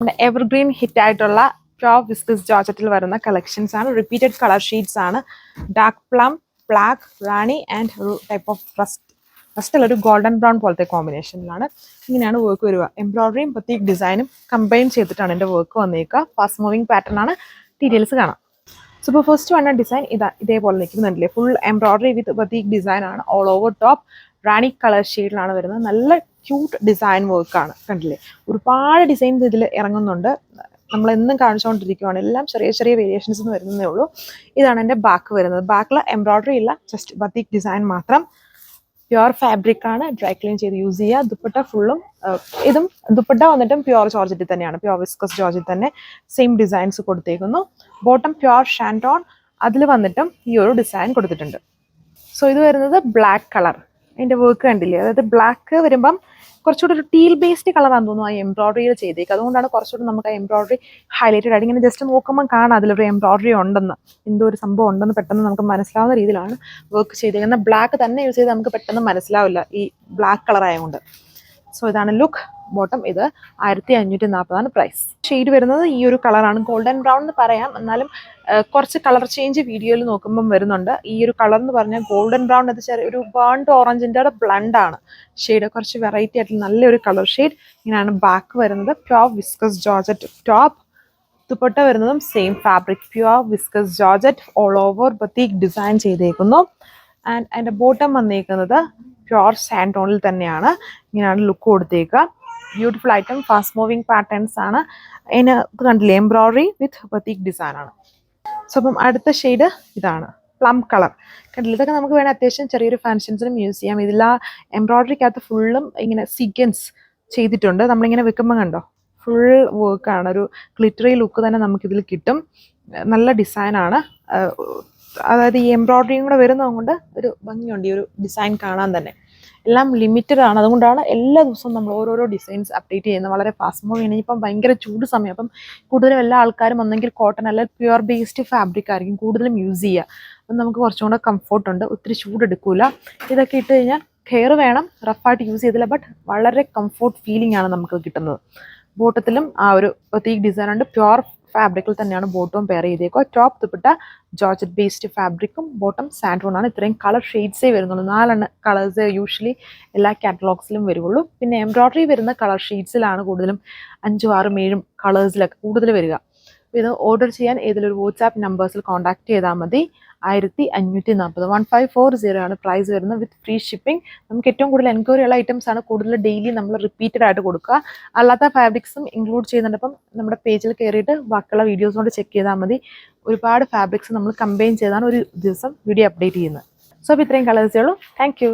നമ്മുടെ evergreen hit ആയിട്ടുള്ള pure viscous ജോർജറ്റിൽ വരുന്ന കളക്ഷൻസ് ആണ്. റിപ്പീറ്റഡ് കളർ ഷീറ്റ്സ് ആണ്. Dark plum, black, Rani and ഒരു ടൈപ്പ് ഓഫ് റസ്റ്റ് ഒരു ഗോൾഡൻ ബ്രൗൺ പോലത്തെ കോമ്പിനേഷനിലാണ്. ഇങ്ങനെയാണ് വർക്ക് വരിക. എംബ്രോയിഡറിയും ബത്തീക് ഡിസൈനും കമ്പൈൻ ചെയ്തിട്ടാണ് എൻ്റെ വർക്ക് വന്നേക്കുക. ഫാസ്റ്റ് മൂവിങ് പാറ്റേൺ ആണ്. ഡീറ്റെയിൽസ് കാണാം. സോ ഇപ്പോൾ ഫസ്റ്റ് വന്ന ഡിസൈൻ ഇതേപോലെ നിൽക്കുന്നുണ്ടല്ലേ. Full embroidery with batik design ആണ്. All over top rani colour ഷെയ്ഡിലാണ് വരുന്നത്. നല്ല ക്യൂട്ട് ഡിസൈൻ വർക്കാണ്. കണ്ടില്ലേ, ഒരുപാട് ഡിസൈൻസ് ഇതിൽ ഇറങ്ങുന്നുണ്ട്. നമ്മളെന്നും കാണിച്ചുകൊണ്ടിരിക്കുകയാണ്. എല്ലാം ചെറിയ ചെറിയ വേരിയേഷൻസ് വരുന്നതേ ഉള്ളൂ. ഇതാണ് എൻ്റെ ബാക്ക് വരുന്നത്. ബാക്കിൽ എംബ്രോയിഡറി ഇല്ല, ജസ്റ്റ് ബത്തീക് ഡിസൈൻ മാത്രം. പ്യുവർ ഫാബ്രിക് ആണ്. ഡ്രൈ ക്ലീൻ ചെയ്ത് യൂസ് ചെയ്യുക. ദുപ്പട്ട ഫുള്ളും ഇതും ദുപ്പട്ട വന്നിട്ടും പ്യുവർ ജോർജറ്റിൽ തന്നെയാണ്. പ്യുവർ വിസ്കസ് ജോർജറ്റിൽ തന്നെ സെയിം ഡിസൈൻസ് കൊടുത്തേക്കുന്നു. ബോട്ടം പ്യുവർ ഷാൻറ്റോൺ, അതിൽ വന്നിട്ടും ഈ ഒരു ഡിസൈൻ കൊടുത്തിട്ടുണ്ട്. സോ ഇത് വരുന്നത് ബ്ലാക്ക് കളർ. അതിൻ്റെ വർക്ക് കണ്ടില്ലേ, അതായത് ബ്ലാക്ക് വരുമ്പം കുറച്ചുകൂടി ഒരു ടീൽ ബേസ്ഡ് കളറാണെന്ന് തോന്നുന്നു ആ എംബ്രോയിഡറിയിൽ ചെയ്തേക്ക്. അതുകൊണ്ടാണ് കുറച്ചുകൂടി നമുക്ക് ആ എംബ്രോയിഡറി ഹൈലൈറ്റഡ് ആയിട്ട് ഇങ്ങനെ ജസ്റ്റ് നോക്കുമ്പോൾ കാണാം അതിലൊരു എംബ്രോയിഡറി ഉണ്ടെന്ന്, എന്തോ ഒരു സംഭവം ഉണ്ടെന്ന് പെട്ടെന്ന് നമുക്ക് മനസ്സിലാവുന്ന രീതിയിലാണ് വർക്ക് ചെയ്തേക്കുന്നത്. ബ്ലാക്ക് തന്നെ യൂസ് ചെയ്ത് നമുക്ക് പെട്ടെന്ന് മനസ്സിലാവില്ല ഈ ബ്ലാക്ക് കളർ ആയതുകൊണ്ട്. സോ ഇതാണ് ലുക്ക്. ബോട്ടം ഇത് 1540 പ്രൈസ്. ഷെയ്ഡ് വരുന്നത് ഈ ഒരു കളറാണ്. ഗോൾഡൻ ബ്രൗൺ എന്ന് പറയാം, എന്നാലും കുറച്ച് കളർ ചേഞ്ച് വീഡിയോയിൽ നോക്കുമ്പം വരുന്നുണ്ട്. ഈ ഒരു കളർ എന്ന് പറഞ്ഞാൽ ഗോൾഡൻ ബ്രൗൺ, അത് ചെറിയ ഒരു ബേൺഡ് ഓറഞ്ചിൻ്റെ ബ്ലണ്ട് ആണ്. ഷെയ്ഡ് കുറച്ച് വെറൈറ്റി ആയിട്ടുള്ള നല്ലൊരു കളർ ഷെയ്ഡ്. ഇങ്ങനെയാണ് ബാക്ക് വരുന്നത്. Pure viscose georgette top. Dupatta വരുന്നതും same fabric, pure viscose georgette, all over batik design ചെയ്തേക്കുന്നു. ആൻഡ് അതിൻ്റെ ബോട്ടം വന്നേക്കുന്നത് പ്യോർ സാൻഡോണിൽ തന്നെയാണ്. ഇങ്ങനെയാണ് ലുക്ക് കൊടുത്തേക്കുക. Beautiful item, fast moving patterns ആണ്. അതിന് കണ്ടില്ലേ, എംബ്രോയിഡറി വിത്ത് ബത്തീക് ഡിസൈൻ ആണ്. സോ അപ്പം അടുത്ത ഷെയ്ഡ് ഇതാണ് പ്ലം കളർ. കണ്ടില്ല, ഇതൊക്കെ നമുക്ക് വേണേൽ അത്യാവശ്യം ചെറിയൊരു ഫങ്ഷൻസിനും യൂസ് ചെയ്യാം. ഇതിൽ ആ എംബ്രോയിഡറിക്കകത്ത് ഫുള്ളും ഇങ്ങനെ സീക്വൻസ് ചെയ്തിട്ടുണ്ട്. നമ്മളിങ്ങനെ വെക്കുമ്പോൾ കണ്ടോ, ഫുൾ വർക്കാണ്. ഒരു ഗ്ലിറ്ററി ലുക്ക് തന്നെ നമുക്കിതിൽ കിട്ടും. നല്ല ഡിസൈനാണ്. അതായത് ഈ എംബ്രോയിഡറിയും കൂടെ വരുന്നത് കൊണ്ട് ഒരു ഭംഗിയുണ്ട് ഈ ഒരു ഡിസൈൻ കാണാൻ തന്നെ. എല്ലാം ലിമിറ്റഡ് ആണ്. അതുകൊണ്ടാണ് എല്ലാ ദിവസവും നമ്മൾ ഓരോരോ ഡിസൈൻസ് അപ്ഡേറ്റ് ചെയ്യുന്നത്. വളരെ ഫാസ്റ്റ് മൂവിങ്. ഇനിയിപ്പം ഭയങ്കര ചൂട് സമയം, അപ്പം കൂടുതലും എല്ലാ ആൾക്കാരും ഒന്നെങ്കിൽ കോട്ടൺ അല്ലെങ്കിൽ പ്യുവർ ബേസ്ഡ് ഫാബ്രിക് ആയിരിക്കും കൂടുതലും യൂസ് ചെയ്യുക. അപ്പം നമുക്ക് കുറച്ചും കൂടെ കംഫോർട്ടുണ്ട്. ഒത്തിരി ചൂടെടുക്കില്ല. ഇതൊക്കെ ഇട്ട് കഴിഞ്ഞാൽ കെയർ വേണം, റഫായിട്ട് യൂസ് ചെയ്തില്ല, ബട്ട് വളരെ കംഫോർട്ട് ഫീലിംഗ് ആണ് നമുക്ക് കിട്ടുന്നത്. ബോട്ടത്തിലും ആ ഒരു ബത്തീക് ഡിസൈൻ ഉണ്ട്. പ്യുവർ ഫാബ്രിക്കിൽ തന്നെയാണ് ബോട്ടവും പെയർ ചെയ്തേക്കുക. ടോപ്പ് ദുപ്പട്ട ജോർജറ്റ് ബേസ്ഡ് ഫാബ്രിക്കും, ബോട്ടം സാൻഡോൺ ആണ്. ഇത്രയും കളർ ഷെയ്ഡ്സേ വരുന്നുള്ളൂ. 4 കളേഴ്സ് യൂഷ്വലി എല്ലാ കാറ്റലോഗ്സിലും വരുള്ളൂ. പിന്നെ എംബ്രോയിഡറി വരുന്ന കളർ ഷെയ്ഡ്സിലാണ് കൂടുതലും 5, 6, 7 കളേഴ്സിലൊക്കെ കൂടുതൽ വരിക. അപ്പോൾ ഇത് ഓർഡർ ചെയ്യാൻ ഏതൊരു വാട്സാപ്പ് നമ്പേഴ്സിൽ കോൺടാക്ട് ചെയ്താൽ മതി. 1540 1540 ആണ് പ്രൈസ് വരുന്നത് വിത്ത് ഫ്രീ ഷിപ്പിംഗ്. നമുക്ക് ഏറ്റവും കൂടുതൽ എൻക്വയറി ഉള്ള ഐറ്റംസ് ആണ് കൂടുതൽ ഡെയിലി നമ്മൾ റിപ്പീറ്റഡ് ആയിട്ട് കൊടുക്കുക. അല്ലാത്ത ഫാബ്രിക്സും ഇൻക്ലൂഡ് ചെയ്യുന്നുണ്ട്. അപ്പം നമ്മുടെ പേജിൽ കയറിയിട്ട് ബാക്കിയുള്ള വീഡിയോസ് കൊണ്ട് ചെക്ക് ചെയ്താൽ മതി. ഒരുപാട് ഫാബ്രിക്സ് നമ്മൾ കമ്പൈൻ ചെയ്താണ് ഒരു ദിവസം വീഡിയോ അപ്ഡേറ്റ് ചെയ്യുന്നത്. സോ അപ്പോൾ ഇത്രയും കളേഴ്സേ ഉള്ളൂ. Thank you.